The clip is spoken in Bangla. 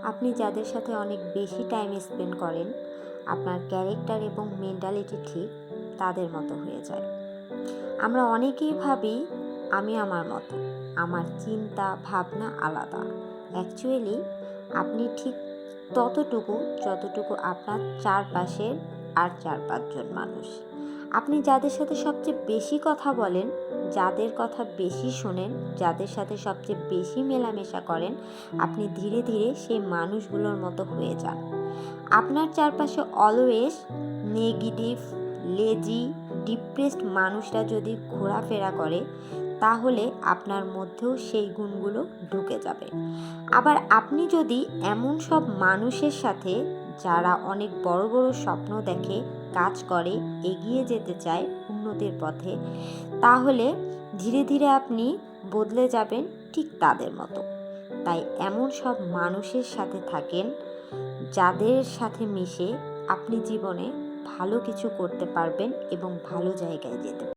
আপনি যাদের সাথে অনেক বেশি টাইম স্পেন্ড করেন, আপনার ক্যারেক্টার এবং মেন্টালিটি ঠিক তাদের মতো হয়ে যায়। আমরা অনেকেই ভাবি আমি আমার মতো, আমার চিন্তা ভাবনা আলাদা। অ্যাকচুয়ালি আপনি ঠিক ততটুকু যতটুকু আপনার চারপাশের আর 4-5 জন মানুষ। আপনি যাদের সাথে সবচেয়ে বেশি কথা বলেন, যাদের কথা বেশি শোনেন, যাদের সাথে সবচেয়ে বেশি মেলামেশা করেন, আপনি ধীরে ধীরে সেই মানুষগুলোর মতো হয়ে যান। আপনার চারপাশে অলওয়েজ নেগেটিভ, লেজি, ডিপ্রেসড মানুষরা যদি ঘোরাফেরা করে, তাহলে আপনার মধ্যেও সেই গুণগুলো ঢুকে যাবে। আবার আপনি যদি এমন সব মানুষের সাথে, যারা অনেক বড় বড় স্বপ্ন দেখে, কাজ করে, এগিয়ে যেতে চায় উন্নতির পথে, তাহলে ধীরে ধীরে আপনি বদলে যাবেন ঠিক তাদের মতো। তাই এমন সব মানুষের সাথে থাকেন, যাদের সাথে মিশে আপনি জীবনে ভালো কিছু করতে পারবেন এবং ভালো জায়গায় যেতে পারবেন।